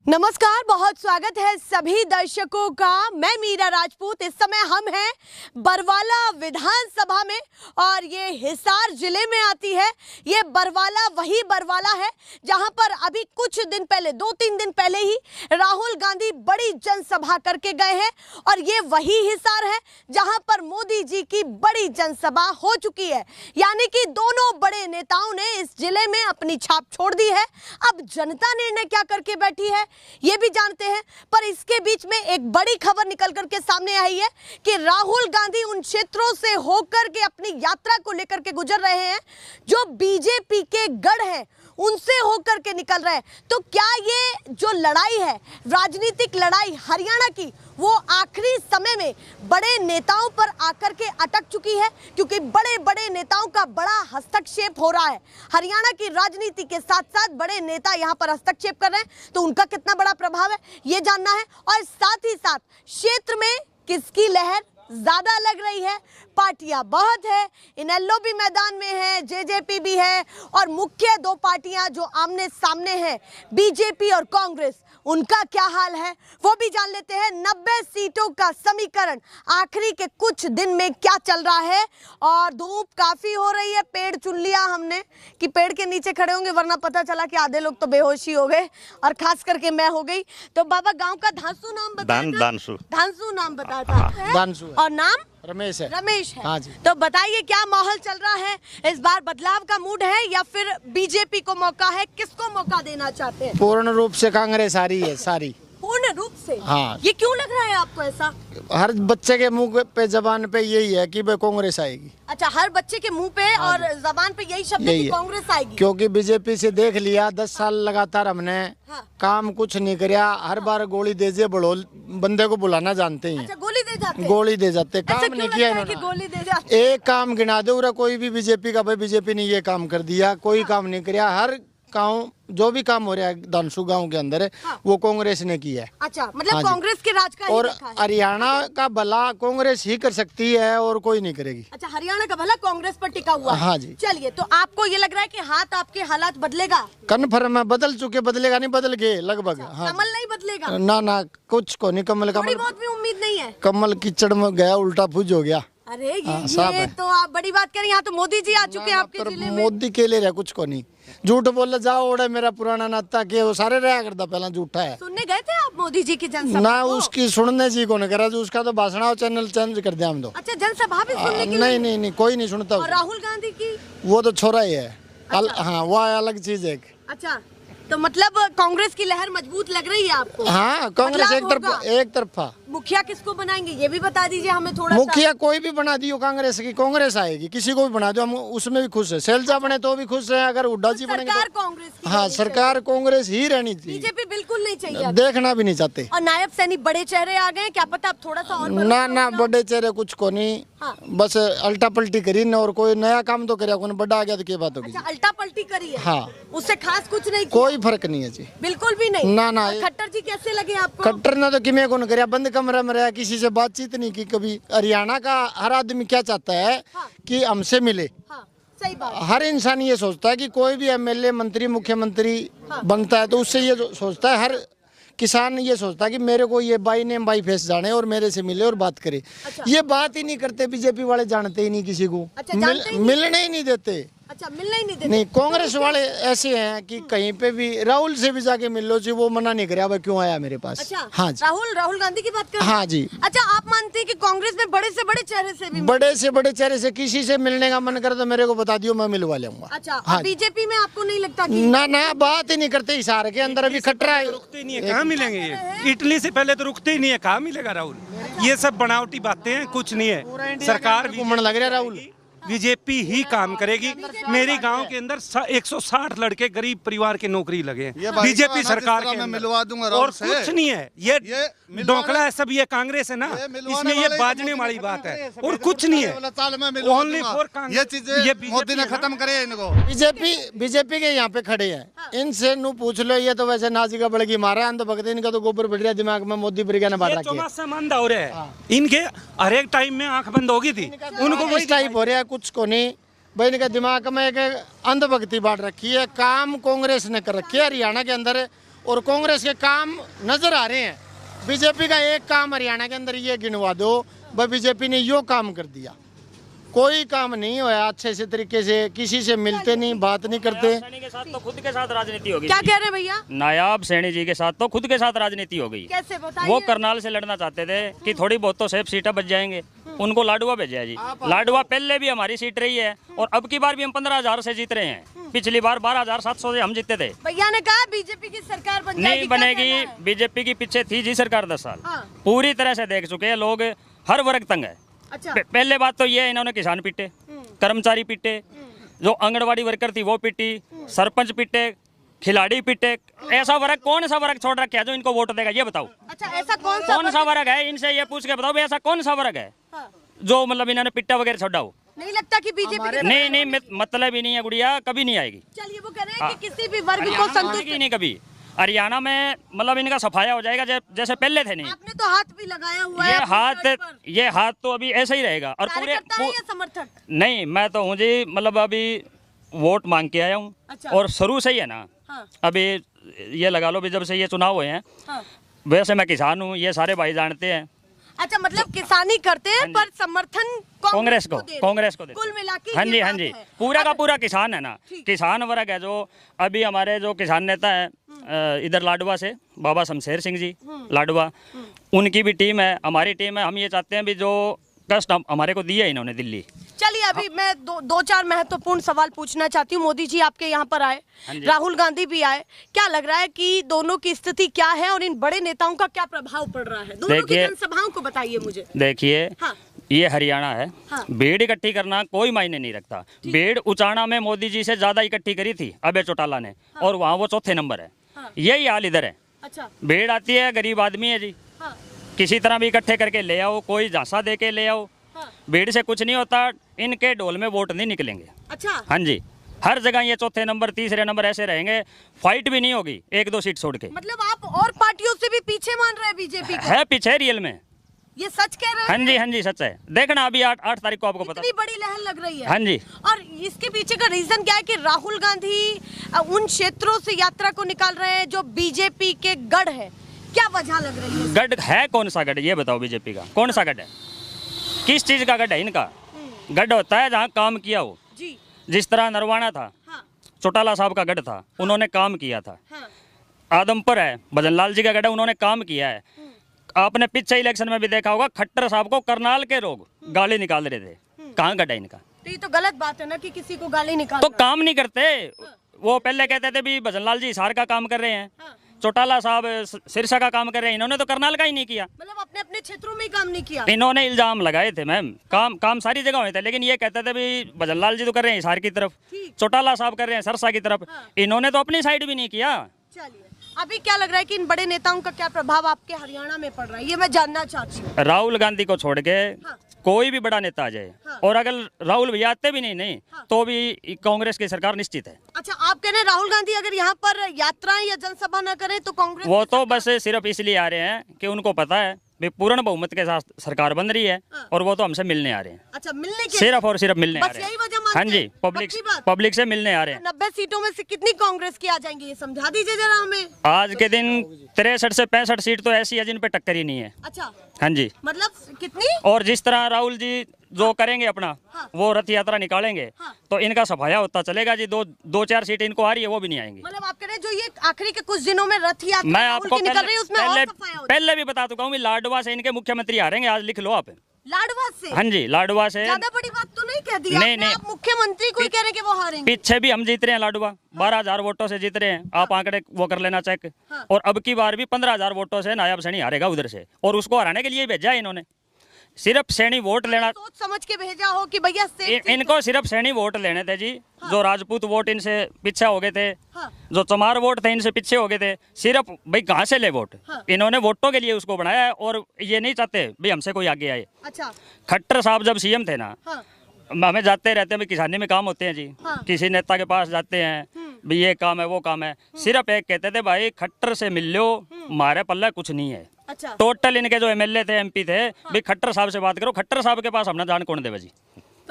नमस्कार, बहुत स्वागत है सभी दर्शकों का। मैं मीरा राजपूत। इस समय हम हैं बरवाला विधानसभा में और ये हिसार जिले में आती है। ये बरवाला वही बरवाला है जहां पर अभी कुछ दिन पहले, 2-3 दिन पहले ही राहुल गांधी बड़ी जनसभा करके गए हैं और ये वही हिसार है जहां पर मोदी जी की बड़ी जनसभा हो चुकी है। यानी कि दोनों बड़े नेताओं ने इस जिले में अपनी छाप छोड़ दी है। अब जनता निर्णय क्या करके बैठी है ये भी जानते हैं, पर इसके बीच में एक बड़ी खबर निकल करके सामने आई है कि राहुल गांधी उन क्षेत्रों से होकर के अपनी यात्रा को लेकर के गुजर रहे हैं जो बीजेपी के गढ़ हैं, उनसे होकर के निकल रहे हैं। तो क्या ये जो लड़ाई है, राजनीतिक लड़ाई हरियाणा की, वो आखिरी समय में बड़े नेताओं पर आकर के अटक चुकी है? क्योंकि बड़े बड़े नेताओं का बड़ा हस्तक्षेप हो रहा है हरियाणा की राजनीति के साथ साथ बड़े नेता यहाँ पर हस्तक्षेप कर रहे हैं, तो उनका कितना बड़ा प्रभाव है ये जानना है। और साथ ही साथ क्षेत्र में किसकी लहर ज्यादा लग रही है? पार्टियां बहुत है, इनेलो भी मैदान में है, जेजेपी भी है और मुख्य दो पार्टियां जो आमने सामने हैं, बीजेपी और कांग्रेस, उनका क्या हाल है वो भी जान लेते हैं। 90 सीटों का समीकरण आखिरी के कुछ दिन में क्या चल रहा है और धूप काफी हो रही है। पेड़ चुन लिया हमने कि पेड़ के नीचे खड़े होंगे, वरना पता चला कि आधे लोग तो बेहोशी हो गए और खास करके मैं हो गई। तो बाबा, गांव का धांसू नाम बताया था? धांसू नाम बताया था। धांसू और नाम रमेश है। रमेश है। हाँ जी। तो बताइए क्या माहौल चल रहा है? इस बार बदलाव का मूड है या फिर बीजेपी को मौका है? किसको मौका देना चाहते हैं? पूर्ण रूप से कांग्रेस आ रही है, सारी पूर्ण रूप से। हाँ। ये क्यों लग रहा है आपको ऐसा? हर बच्चे के मुंह पे, जबान पे यही है कि भाई कांग्रेस आएगी। अच्छा, हर बच्चे के मुंह पे और जबान पे यही शब्द है कि कांग्रेस आएगी। क्योंकि बीजेपी से देख लिया 10 साल लगातार हमने काम कुछ नहीं किया। हर बार गोली दे जे बड़ोल बंदे को बुलाना जानते हैं। अच्छा, गोली दे जाते हैं? गोली दे जाते, काम नहीं किया इन्होंने। गोली दे जाते। एक काम गिना दो कोई भी बीजेपी का, भाई बीजेपी ने ये काम कर दिया, कोई काम नहीं किया। हर गाँव जो भी काम हो रहा है धांसू गांव के अंदर है, वो कांग्रेस ने किया है। अच्छा, मतलब कांग्रेस के राज का और ही रखा है। हरियाणा का भला कांग्रेस ही कर सकती है और कोई नहीं करेगी। अच्छा, हरियाणा का भला कांग्रेस पर टिका हुआ है। हाँ जी। चलिए, तो आपको ये लग रहा है कि हाथ आपके हालात बदलेगा? कन्फर्म है, बदल चुके, बदलेगा नहीं, बदल गए लगभग। अच्छा, कमल नहीं बदलेगा? ना कुछ को नहीं। कमल थोड़ी बहुत भी उम्मीद नहीं है? कमल कीचड़ में गया, उल्टा फूज हो गया। अरे ये तो आप बड़ी बात करें। यहाँ तो मोदी जी आ चुके हैं आपके जिले में। मोदी के लिए रहा कुछ को नहीं। झूठ बोले जाओ, ओढ़े मेरा पुराना नाता के वो सारे रहा करता, पहला झूठा है। सुनने गए थे आप मोदी जी की जनसभा ना को? उसकी सुनने जी को नहीं करा, उसका तो भाषण और चैनल चेंज कर दिया हम तो। अच्छा, जनसभा भी सुनने के लिए? नहीं कोई नहीं सुनता। और राहुल गांधी की? वो तो छोरा ही है। अच्छा। हाँ, वो अलग चीज है। अच्छा, तो मतलब कांग्रेस की लहर मजबूत लग रही है आपको? हाँ, कांग्रेस एक तरफा। मुखिया किसको बनाएंगे ये भी बता दीजिए हमें थोड़ा। मुखिया कोई भी बना दियो कांग्रेस की, कांग्रेस आएगी। किसी को भी बना दो, हम उसमें भी खुश है। शैलजा बने तो भी खुश है, अगर हुड्डा जी बनेंगे सरकार तो कांग्रेस की? हाँ, सरकार कांग्रेस ही रहनी चाहिए। बीजेपी बिल्कुल नहीं चाहिए, देखना भी नहीं चाहते। और नायब सैनी बड़े चेहरे आ गए, क्या पता अब थोड़ा सा और ना बड़े चेहरे कुछ को नहीं। हाँ। बस अल्टा पलटी करी न, और कोई नया काम तो करे, कौन बड़ा आ गया तो क्या बात होगी। अच्छा, अल्टा पलटी करी है? हाँ। उससे खास कुछ नहीं किया? कोई फर्क नहीं है जी, बिल्कुल भी नहीं। ना। खट्टर जी कैसे लगे आपको? खट्टर ने तो किमें कौन कराया, बंद कमरे में रहा, किसी से बातचीत नहीं की कभी। हरियाणा का हर आदमी क्या चाहता है? हाँ। कि हमसे मिले। हाँ, सही बात। हर इंसान ये सोचता है कि कोई भी एमएलए, मंत्री, मुख्यमंत्री बनता है तो उससे ये सोचता है, हर किसान ये सोचता है कि मेरे को ये बाई नेम बाई फेस जाने और मेरे से मिले और बात करे। अच्छा। ये बात ही नहीं करते बीजेपी वाले, जानते ही नहीं किसी को। अच्छा, जानते ही नहीं? मिलने ही नहीं देते। अच्छा, मिलना ही नहीं देते? नहीं, कांग्रेस वाले ऐसे हैं कि कहीं पे भी राहुल से भी जाके मिल लो जी, वो मना नहीं करे, क्यों आया मेरे पास। अच्छा, हाँ जी। राहुल गांधी की बात कर? हाँ जी। अच्छा, आप मानते हैं कि कांग्रेस में बड़े से बड़े चेहरे से भी? बड़े से बड़े चेहरे से किसी से मिलने का मन करे तो मेरे को बता दियो, मैं मिलवा लूंगा। अच्छा, हाँ, बीजेपी में आपको नहीं लगता कि? ना बात ही नहीं करते। इशारे के अंदर अभी खतरा है। रुकते नहीं है, कहाँ मिलेंगे ये? इटली से पहले तो रुकते ही नहीं है, कहाँ मिलेगा राहुल? ये सब बनावटी बातें हैं, कुछ नहीं है। सरकार घूमने लग रहा है राहुल। बीजेपी ही काम करेगी। मेरे गांव के अंदर 160 लड़के गरीब परिवार के नौकरी लगे हैं बीजेपी सरकार के मिलवा दूंगा और कुछ नहीं है। ये डोकला है सब, ये कांग्रेस है ना, इसमें ये बाजने वाली बात है और कुछ नहीं है। Only for Congress. ये चीजें मोदी ने खत्म करे इनको। बीजेपी के यहाँ पे खड़े हैं, इनसे नू पूछ लो। ये तो वैसे नाजी का बड़गी मारा है, तो भगत इनका तो गोबर बढ़ रहा दिमाग में, मोदी ब्रिगेड ने बांट रखी है। हो रहे हैं इनके, हर एक टाइम में आंख बंद होगी थी उनको, इस टाइप हो रहा है, कुछ को नहीं। भाई इनका दिमाग में एक अंधभक्ति बांट रखी है। काम कांग्रेस ने कर रखी है हरियाणा के अंदर, और कांग्रेस के काम नजर आ रहे हैं। बीजेपी का एक काम हरियाणा के अंदर ये गिनवा दो, भाई बीजेपी ने यो काम कर दिया। कोई काम नहीं हुआ अच्छे से तरीके से, किसी से मिलते नहीं, बात नहीं करते। सैनी के साथ तो खुद के साथ राजनीति होगी। क्या कह रहे हैं भैया? नायाब सैनी जी के साथ तो खुद के साथ राजनीति हो गई। कैसे बताइए? वो करनाल से लड़ना चाहते थे कि थोड़ी बहुत तो सेफ सीटें बच जाएंगे, उनको लाडुआ भेजा जी। लाडुआ पहले भी हमारी सीट रही है और अब की बार भी हम 15,000 से जीत रहे हैं। पिछली बार 12,700 से हम जीते थे। भैया ने कहा बीजेपी की सरकार बन जाएगी, नहीं क्या बनेगी। कहना है? बीजेपी की पीछे थी जी सरकार 10 साल, हाँ। पूरी तरह से देख चुके हैं लोग, हर वर्ग तंग है। अच्छा। पहले बात तो ये है, इन्होंने किसान पीटे, कर्मचारी पीटे, जो आंगनवाड़ी वर्कर थी वो पीटी, सरपंच पीटे, खिलाड़ी पीटे। ऐसा वर्ग कौन सा वर्ग छोड़ रखा है जो इनको वोट देगा, ये बताओ। अच्छा, ऐसा कौन सा वर्ग है? इनसे ये पूछ के बताओ भाई, ऐसा कौन सा वर्ग है हाँ। जो मतलब इन्होंने पिट्टा वगैरह छोड़ा हो? नहीं लगता कि बीजेपी नहीं मतलब ही नहीं है गुड़िया, कभी नहीं आएगी। चलिए, वो कह रहे हैं कि किसी भी वर्ग को संतुष्ट नहीं कभी हरियाणा में मतलब इनका सफाया हो जाएगा जैसे पहले थे। नहीं, आपने तो हाथ भी लगाया हुआ है ये हाथ तो अभी ऐसे ही रहेगा। और पूरे समर्थक नहीं, मैं तो हूँ जी, मतलब अभी वोट मांग के आया हूँ। अच्छा। और शुरू से ही है ना। हाँ। अभी ये लगा लो भी जब से ये चुनाव हुए हैं। हाँ। वैसे मैं किसान हूँ, ये सारे भाई जानते हैं। अच्छा, मतलब किसानी करते हैं पर समर्थन कांग्रेस को दे। कुल मिला के हाँ जी, हाँ जी, पूरा का पूरा किसान है ना। किसान वर्ग है जो अभी हमारे जो किसान नेता है इधर लाडवा से बाबा शमशेर सिंह जी लाडवा, उनकी भी टीम है, हमारी टीम है। हम ये चाहते हैं भी जो कष्ट हमारे को दिया इन्होंने दिल्ली। चलिए, अभी मैं दो चार महत्वपूर्ण सवाल पूछना चाहती हूँ। मोदी जी आपके यहाँ पर आए, राहुल गांधी भी आए, क्या लग रहा है कि दोनों की स्थिति क्या है और इन बड़े नेताओं का क्या प्रभाव पड़ रहा है? दोनों की जनसभाओं को बताइए मुझे। देखिए, हाँ। ये हरियाणा है। हाँ। भीड़ इकट्ठी करना कोई मायने नहीं रखता। भीड़ उचाना में मोदी जी से ज्यादा इकट्ठी करी थी अभय चौटाला ने। हाँ। और वहाँ वो चौथे नंबर है। हाँ। यही हाल इधर है। अच्छा। भीड़ आती है, गरीब आदमी है जी। हाँ। किसी तरह भी इकट्ठे करके ले आओ, कोई झांसा दे के ले आओ। हाँ। भीड़ से कुछ नहीं होता, इनके ढोल में वोट नहीं निकलेंगे। अच्छा। हाँ जी, हर जगह ये चौथे नंबर तीसरे नंबर ऐसे रहेंगे, फाइट भी नहीं होगी 1-2 सीट छोड़ के। मतलब आप और पार्टियों से भी पीछे मान रहे हैं बीजेपी को? है पीछे रियल में, ये सच कह रहे हैं? हाँ जी सच है। देखना अभी 8 तारीख को आपको पता। इतनी बड़ी लहर लग रही है। हाँ जी। और इसके पीछे का रीजन क्या है कि राहुल गांधी उन क्षेत्रों से यात्रा को निकाल रहे हैं जो बीजेपी के गढ़ है? क्या वजह लग रही है? गढ़ है कौन सा गढ़, ये बताओ। बीजेपी का कौन सा गढ़ है? किस चीज का गढ़ है इनका? गढ़ होता है जहाँ काम किया हो जी। जिस तरह नरवाना था। हाँ। चौटाला साहब का गढ़ था। हाँ। उन्होंने काम किया था। हाँ। आदमपुर है, भजनलाल जी का गढ़ है, उन्होंने काम किया है। आपने पिछले इलेक्शन में भी देखा होगा, खट्टर साहब को करनाल के लोग गाली निकाल रहे थे। कहाँ गढ़ है इनका? तो ये तो गलत बात है ना कि किसी को गाली निकाल, तो काम नहीं करते। वो पहले कहते थे भी भजनलाल जी हिसार का काम कर रहे हैं। चौटाला साहब सिरसा का काम कर रहे हैं, इन्होंने तो करनाल का ही नहीं किया। मतलब अपने अपने क्षेत्रों में ही काम नहीं किया। इन्होंने इल्जाम लगाए थे मैम, काम सारी जगह हुए थे, लेकिन ये कहते थे भी भजनलाल जी तो कर रहे हैं हिसार की तरफ, चौटाला साहब कर रहे हैं सिरसा की तरफ। इन्होंने तो अपनी साइड भी नहीं किया। चलिए, अभी क्या लग रहा है कि इन बड़े नेताओं का क्या प्रभाव आपके हरियाणा में पड़ रहा है, ये मैं जानना चाहती हूँ। राहुल गांधी को छोड़ के कोई भी बड़ा नेता आ जाए, और अगर राहुल भैया आते भी नहीं तो भी कांग्रेस की सरकार निश्चित है। अच्छा, आप कह रहे हैं राहुल गांधी अगर यहाँ पर यात्राएं या जनसभा न करें तो कांग्रेस? वो तो बस सिर्फ इसलिए आ रहे हैं कि उनको पता है भी पूर्ण बहुमत के साथ सरकार बन रही है, और वो तो हमसे मिलने आ रहे हैं। अच्छा, मिलने के सिर्फ और सिर्फ मिलने आ रहे हैं। हाँ जी, पब्लिक से मिलने आ रहे हैं। 90 सीटों में से कितनी कांग्रेस की आ जाएंगी, ये समझा दीजिए जरा हमें। आज के दिन 63 से 65 सीट तो ऐसी है जिन पे टक्कर ही नहीं है। अच्छा। हाँ जी, मतलब कितनी? और जिस तरह राहुल जी जो करेंगे अपना, हाँ। वो रथ यात्रा निकालेंगे, हाँ। तो इनका सफाया होता चलेगा जी। 2-4 सीटें इनको आ रही है, वो भी नहीं आएंगी। मतलब आप कह रहे हैं जो ये आखिरी के कुछ दिनों में रथ यात्रा मैं आपको पहले भी बता चुका हूँ, लाडवा से इनके मुख्यमंत्री आ रहे हैं, आज लिख लो आप। लाडवा से? हाँ जी, लाडवा से। ज्यादा बड़ी बात तो नहीं कह दी नहीं, आप मुख्यमंत्री को ही कह रहे हैं कि वो हारेंगे। पीछे भी हम जीत रहे हैं लाडवा, 12,000 वोटों से जीत रहे हैं। आप आंकड़े वो कर लेना चेक। और अब की बार भी 15,000 वोटों से नायाब सैनी हारेगा उधर से, और उसको हराने के लिए भेजा है इन्होंने। सिर्फ सैनी वोट लेना, सोच समझ के भेजा हो कि भैया इनको सिर्फ सैनी वोट लेने थे जी। हाँ। जो राजपूत वोट इनसे पीछे हो गए थे। हाँ। जो चमार वोट थे इनसे पीछे हो गए थे। सिर्फ भाई कहाँ से ले वोट। हाँ। इन्होंने वोटों के लिए उसको बनाया है, और ये नहीं चाहते भाई हमसे कोई आगे आए। अच्छा। खट्टर साहब जब सीएम थे ना, हाँ। हमें जाते रहते हैं भाई, किसानी में काम होते हैं जी। हाँ। किसी नेता के पास जाते हैं भाई, ये काम है वो काम है, सिर्फ एक कहते थे भाई खट्टर से मिल लो, हमारे पल्ले कुछ नहीं है। अच्छा। टोटल इनके जो एमएलए थे एमपी थे, भाई खट्टर साहब से बात करो, खट्टर साहब के पास हमने जान कौन देवे जी।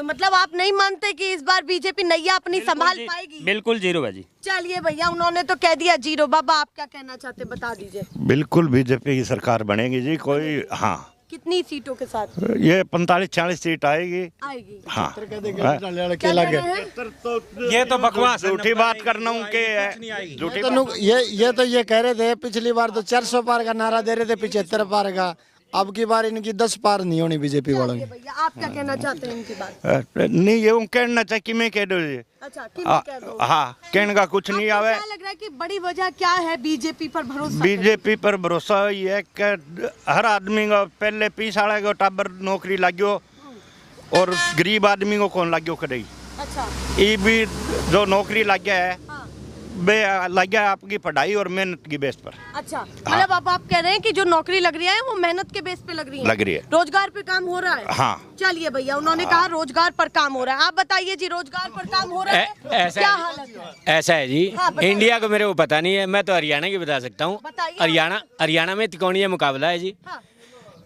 तो मतलब आप नहीं मानते कि इस बार बीजेपी नैया अपनी संभाल पाएगी? बिल्कुल जीरो है जी। चलिए भैया, उन्होंने तो कह दिया जीरो। बाबा आप क्या कहना चाहते, बता दीजिए। बिल्कुल बीजेपी की सरकार बनेगी जी। कोई हाँ, कितनी सीटों के साथ ये 45-40 सीट आएगी। हाँ, ये तो बकवास है, झूठी बात करना उनके है, झूठी बात। ये तो ये कह रहे थे पिछली बार तो 400 पार का नारा दे रहे थे, 75 पार का। अब की बार इनकी 10 पार नहीं होनी बीजेपी वालों की। भैया आप क्या कहना चाहते हैं इनकी बात? नहीं, ये उन कहना चाहिए कि मैं कह दो जी। अच्छा, कि मैं कह दूं? हाँ, कहने का कुछ नहीं आवे। क्या लग रहा है कि बड़ी वजह क्या है बीजेपी पर भरोसा? बीजेपी पर भरोसा ये है कि हर आदमी को पहले 20 साल को टाबर नौकरी लाग्यो और गरीब आदमी को कौन लाग्यो कदई। अच्छा, ये भी जो नौकरी लग गया है हाँ। बे लग गया आपकी पढ़ाई और मेहनत की बेस पर। अच्छा, मतलब अब आप कह रहे हैं कि जो नौकरी लग रही है वो मेहनत के बेस पे लग रही है? लग रही है। रोजगार पे काम हो रहा है? हाँ। चलिए भैया, उन्होंने कहा रोजगार पर काम हो रहा है। आप बताइए जी, रोजगार पर काम हो रहा है? ऐसा क्या है, हालत है? ऐसा है जी। हाँ, बताइए। इंडिया को मेरे को पता नहीं है, मैं तो हरियाणा की बता सकता हूँ। बताइए। हरियाणा में त्रिकोणीय मुकाबला है जी। हाँ।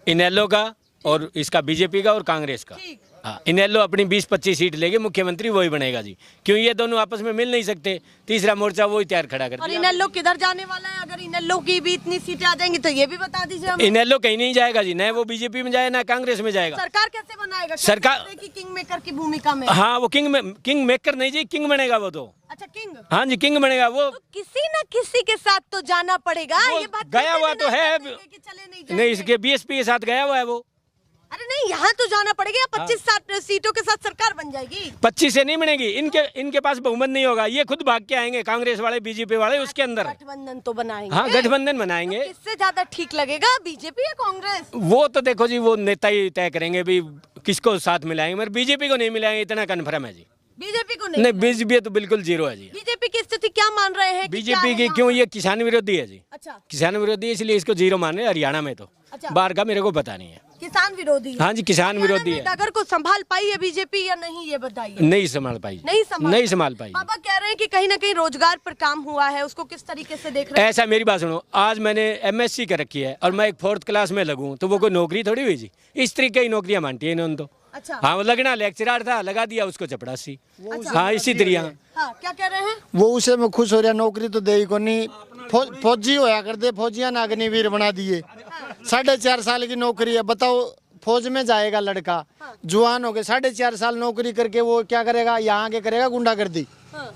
इनेलो का और इसका बीजेपी का और कांग्रेस का। ठीक। हाँ, इनेलो अपनी 20-25 सीट लेके मुख्यमंत्री वही बनेगा जी, क्यों ये दोनों आपस में मिल नहीं सकते। तीसरा मोर्चा वही तैयार खड़ा कर और दिया। इनेलो किधर जाने वाला है? अगर इनेलो की भी इतनी सीटें आ जाएंगी तो ये भी बता दीजिए हमें। इनेलो कहीं नहीं जाएगा जी, न वो बीजेपी में जाए ना कांग्रेस में जाएगा। सरकार कैसे बनाएगा? सरकार- कहते हैं कि किंग मेकर की भूमिका में। हाँ, वो किंग मेकर नहीं जी, किंग बनेगा वो तो। अच्छा, किंग। हाँ जी, किंग बनेगा वो। तो किसी न किसी के साथ तो जाना पड़ेगा। वो ये बात गया हुआ कहते तो भी है। नहीं कि चले नहीं नहीं, जाएंगे। इसके बीएसपी के साथ गया हुआ है वो। अरे नहीं, यहाँ तो जाना पड़ेगा। 25 सीटों के साथ सरकार बन जाएगी। 25 से नहीं बनेगी, इनके पास बहुमत नहीं होगा। ये खुद भाग के आएंगे, कांग्रेस वाले बीजेपी वाले उसके अंदर। गठबंधन तो बनाएंगे। हाँ, गठबंधन बनाएंगे। तो किससे ज्यादा ठीक लगेगा, बीजेपी या कांग्रेस? वो तो देखो जी, वो नेता ही तय करेंगे भी किसको साथ मिलाएंगे, मगर बीजेपी को नहीं मिलाएंगे, इतना कन्फर्म है जी। बीजेपी को नहीं? नहीं, बीजेपी तो बिल्कुल जीरो है जी। बीजेपी की स्थिति क्या मान रहे हैं? कि क्या बीजेपी है की यहाँ क्यों, पर? ये किसान विरोधी है जी। अच्छा, किसान विरोधी है, इसलिए इसको जीरो मान रहे हैं हरियाणा में तो। अच्छा। बाहर का मेरे को पता नहीं है। किसान विरोधी है। हाँ जी, किसान विरोधी है। नगर को संभाल पाई है बीजेपी या नहीं, ये बताइए। नहीं संभाल पाई, नहीं संभाल पाई। पापा कह रहे हैं कि कहीं ना कहीं रोजगार पर काम हुआ है, उसको किस तरीके से देख रहे हैं? ऐसा मेरी बात सुनो, आज मैंने MSc कर रखी है और मैं एक 4th क्लास में लगूं तो वो कोई नौकरी थोड़ी हुई जी। इस तरीके की नौकरियां मानती है इन्होंने तो। अच्छा। हाँ, वो लगना लेक्चरर था, लगा दिया उसको चपड़ासी। हाँ, इसी तरीके। हाँ, क्या कह रहे हैं? वो उसे में खुश हो रहा, नौकरी तो दे ही को नहीं। फौजी होया कर दे, फौजिया ना अग्निवीर बना दिए। 4.5 साल की नौकरी है, बताओ। फौज में जाएगा लड़का, जवान हो गए, 4.5 साल नौकरी करके वो क्या करेगा? यहाँ के करेगा गुंडागर्दी,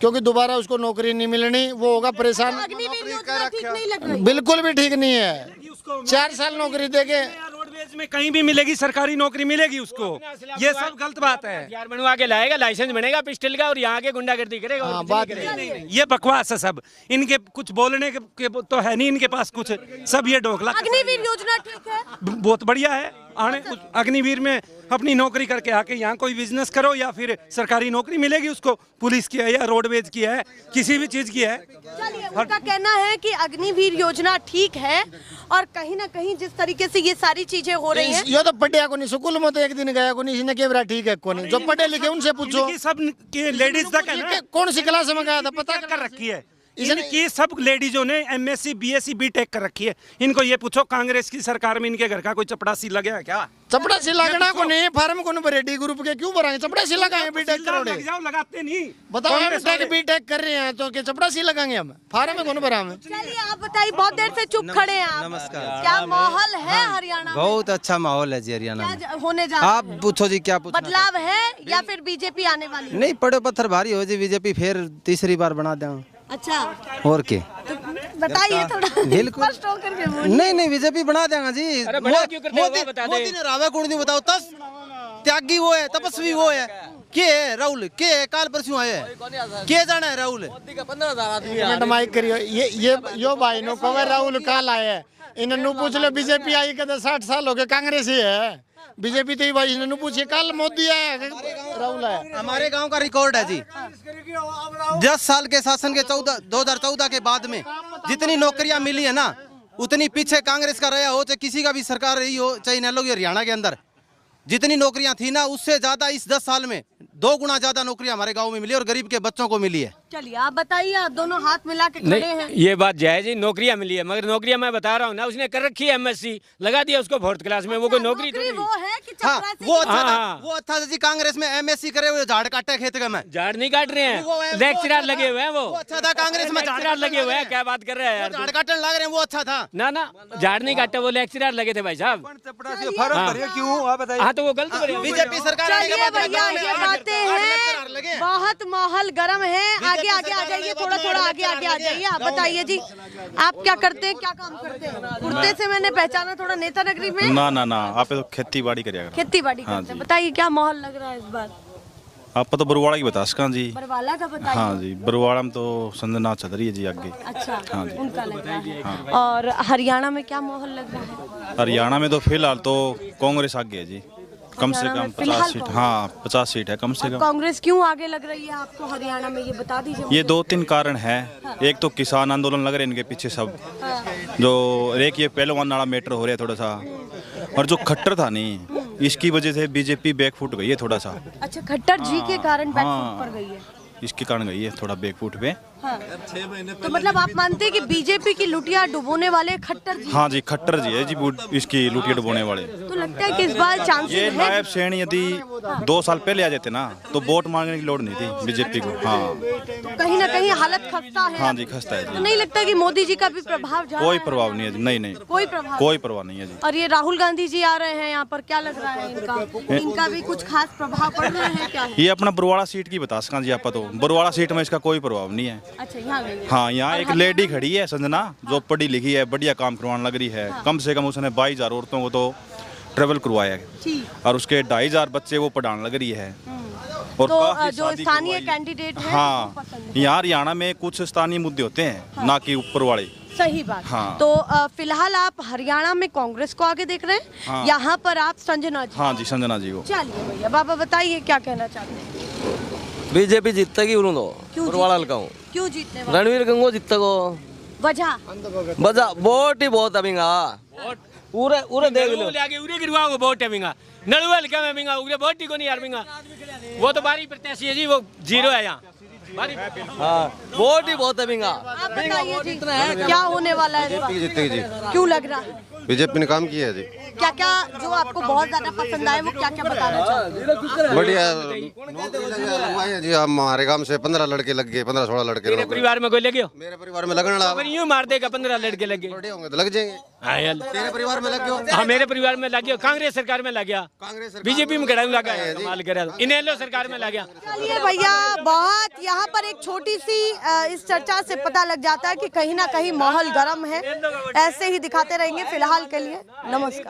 क्योंकि दोबारा उसको नौकरी नहीं मिलनी, वो होगा परेशान। अग्निवीर योजना ठीक नहीं लग रही? बिल्कुल भी ठीक नहीं है। 4 साल नौकरी देके रोडवेज में कहीं भी मिलेगी, सरकारी नौकरी मिलेगी उसको। ये सब गलत बात है। यार बनवा के लाएगा, लाइसेंस बनेगा पिस्टल का और यहाँ के गुंडागर्दी करेगा। और हाँ, कुछ नहीं बात करेगा। नहीं, ये बकवास है सब। इनके कुछ बोलने के तो है नहीं इनके पास कुछ, सब ये ढोकला। अग्निवीर योजना ठीक है? बहुत बढ़िया है। आने अग्निवीर में अपनी नौकरी करके आके यहाँ कोई बिजनेस करो या फिर सरकारी नौकरी मिलेगी उसको, पुलिस की है या रोडवेज की है, किसी भी चीज की है। चलिए, उनका कहना है कि अग्निवीर योजना ठीक है और कहीं ना कहीं जिस तरीके से ये सारी चीजें हो रही हैं। ये तो पढ़िया को नहीं, स्कूल में तो एक दिन गया को नहीं, इसने क्या ठीक है को नहीं। जो पढ़े लिखे उनसे पूछो। इनकी सब के लेडीज तक है ना, कौन सी क्लास में गया था पता कर रखी है। इनकी सब लेडीजों ने MSc BSc BTech कर रखी है। इनको ये पूछो कांग्रेस की सरकार में इनके घर का कोई चपड़ासी लगे है क्या? चपड़ासी लगना को नहीं, फार्म को नहीं भरे, डी ग्रुप के क्यों भराएंगे? चपड़ासी लगाएंगे, बीटेक करोड़े। लग जाओ, लगाते नहीं। बताओ, हम बीटेक कर रहे हैं तो क्या चपड़ासी लगाएंगे हम? फार्म में कौन भरा हमें? चलिए आप बताइए, बहुत देर से चुप खड़े हैं आप। नमस्कार। क्या माहौल है हरियाणा में? बहुत अच्छा माहौल है जी हरियाणा में। क्या होने जा रहा आप है? पूछो जी, क्या पूछना? बदलाव है या फिर बीजेपी आने वाली है? नहीं, पड़ो पत्थर भारी हो जी, बीजेपी फिर तीसरी बार बना दें। अच्छा, और क्या? तो बताइए थोड़ा बिल्कुल। स्पष्ट होकर के बोलिए। नहीं, बीजेपी बना देगा जी। अरे बड़ा क्यों करते हो, वो बता दे। मोदी ने रावे कौन नहीं बताओ, तस त्यागी वो है, तपस्वी वो है। के है राहुल? के है काल परसों आए है? के जाना है राहुल? मिनट माइक करियो। ये यो भाई नो कवर राहुल काल आए है, इन्हें पूछ लो। बीजेपी आई कहते 60 साल हो गए, कांग्रेस ही है। बीजेपी तो भाई इन्हें पूछिए, कल मोदी आया राहुल है। हमारे गांव का रिकॉर्ड है जी, 10 साल के शासन के 2014 के बाद में जितनी नौकरियां मिली है ना, उतनी पीछे कांग्रेस का रहा हो, चाहे किसी का भी सरकार रही हो, चाहे इनेलो की हरियाणा के अंदर, जितनी नौकरियां थी ना उससे ज्यादा इस 10 साल में 2 गुना ज्यादा नौकरियां हमारे गांव में मिली और गरीब के बच्चों को मिली है। चलिए आप बताइए, आप दोनों हाथ मिला के खड़े नहीं हैं। ये बात जायज है, नौकरियां मिली है, मगर नौकरियां मैं बता रहा हूँ ना, उसने कर रखी है MSc, लगा दिया उसको 4th क्लास में, वो कोई नौकरी थोड़ी। वो है कि हाँ, चपरासी वो अच्छा था, हाँ। वो अच्छा था जी। कांग्रेस में MSc करे हुए झाड़ काटे खेत का में, झाड़ नहीं काट रहे वो है, हैं, वो लेक्चरर अच्छा लगे हुए हैं। वो अच्छा था कांग्रेस में, लेक्चरर लगे हुए हैं, क्या बात कर रहे हैं यार, झाड़ काटने लग रहे हैं, वो अच्छा था। ना ना झाड़ नहीं काटे, वो लेक्चरर लगे थे भाई साहब। हाँ तो वो गलत करे। बीजेपी सरकार आने के चलिए बाद भैया, ये बातें हैं, बहुत माहौल गर्म है। आगे आगे आ जाइए, थोड़ा थोड़ा आगे आगे आ जाइए। आप बताइए जी, आप क्या करते हैं, क्या काम करते हैं? कुर्ते से मैंने पहचाना थोड़ा नेता नगरी में। ना आप तो खेती बाड़ी करेगा। खेती बाड़ी करते हैं। बताइए क्या माहौल लग रहा है इस बार? आप तो बरवाड़ा की बता सका जी। बरवाला का बताइए। हाँ जी, बरवाड़ा में तो संजना चौधरी है जी आगे। अच्छा, हाँ जी। उनका लग रहा है। और हरियाणा में क्या माहौल लग रहा है? हरियाणा में तो फिलहाल तो कांग्रेस आगे है जी, कम से हरियाणा कम में 50 फिलहाल सीट। कांग्रेस। हाँ 50 सीट है कम से कम। कांग्रेस क्यों आगे लग रही है आपको हरियाणा में, ये बता दीजिए ये मुझे। 2-3 कारण है। एक तो किसान आंदोलन लग रहे हैं इनके पीछे सब, जो एक ये पहलवान वाला मैटर हो रहा है थोड़ा सा, और जो खट्टर था नहीं, इसकी वजह से बीजेपी बैकफुट गई है थोड़ा सा। अच्छा, खट्टर जी के कारण बैकफुट हाँ। पर गई है। इसके कारण गई है थोड़ा बैकफुट पे। हाँ। तो मतलब आप मानते हैं कि बीजेपी की लुटिया डुबोने वाले खट्टर जी? हाँ जी, खट्टर जी है जी इसकी लुटिया डुबोने वाले। तो लगता है कि इस बार चांसेस ये है? नायब सैन यदि 2 साल पहले आ जाते ना तो वोट मांगने की लोड़ नहीं थी बीजेपी को। हाँ तो कहीं ना कहीं हालत खस्ता है। हाँ जी, खस्ता है तो जी। नहीं लगता कि मोदी जी का भी प्रभाव जा कोई रहा प्रभाव नहीं है जी। नहीं कोई प्रभाव कोई प्रभाव नहीं है जी। और ये राहुल गांधी जी आ रहे हैं यहाँ पर, क्या लग रहा है इनका भी कुछ खास प्रभाव पड़ रहा है क्या? ये अपना बरवाड़ा सीट की बता सका जी आप तो। बरवाड़ा सीट में इसका कोई प्रभाव नहीं है। अच्छा, यहाँ गई है। हाँ, यहाँ एक लेडी खड़ी है संजना, जो पढ़ी लिखी है, बढ़िया काम करवाने लग रही है। कम से कम उसने 22,000 औरतों को तो ट्रेवल करवाया है, ठीक। और उसके 2,500 बच्चे वो पढ़ाने लग रही है। और तो काफी जो शादी स्थानीय करवाई। कैंडिडेट है हाँ, वो पसंद है। यहाँ हरियाणा में कुछ स्थानीय मुद्दे होते हैं, ना कि ऊपर वाले। सही बात। हाँ। तो फिलहाल आप हरियाणा में कांग्रेस को आगे देख रहे हैं। हाँ। यहाँ पर आप संजना जी। हाँ जी, संजना जी को। चलिए भैया, बाबा बताइए क्या कहना चाहते हैं? बीजेपी जीतेगी उन्हों तो क्यों बरवाड़ा जीतेगी? हल्का हूँ क्यों जीतने वाले? रणवीर गंगो जीतेगो वजह? बजा वोट ही बहुत अभिंगा पूरे पूरे देख लो आगे उरे गिरवा वो वोट है बिंगा, नलुआ लिखा में बिंगा, उरे वोट ही को नहीं यार बिंगा, वो तो बारी प्रत्याशी है जी, वो 0 है यहाँ। हाँ वोट ही बहुत अभिंगा। आप बताइए जी, क्या होने वाला है इस बार? जीतेगी जी। क्यों लग रहा है? बीजेपी ने काम किया है जी। क्या क्या जो आपको बहुत ज्यादा पसंद आए, वो क्या क्या बताना चाहते हैं? बढ़िया लगवाए हैं जी। हमारे गांव से 15 लड़के लग गए, 15-16 लड़के। तेरे परिवार में कोई लगे हो? मेरे परिवार में लगने लगा। अगर यूं मार देगा 15 लड़के लगे बड़े होंगे तो लग जाएंगे। हाँ यार, तेरे परिवार में लग गए? हाँ मेरे परिवार में लग गया, कांग्रेस सरकार में लग गया, बीजेपी में खड़ा लगा है, कमाल करे, इनेलो सरकार में लग गया। चलिए भैया, बहुत यहाँ पर एक छोटी सी इस चर्चा से पता लग जाता है कि कहीं ना कहीं माहौल गर्म है। ऐसे ही दिखाते रहेंगे फिलहाल के लिए। नमस्कार।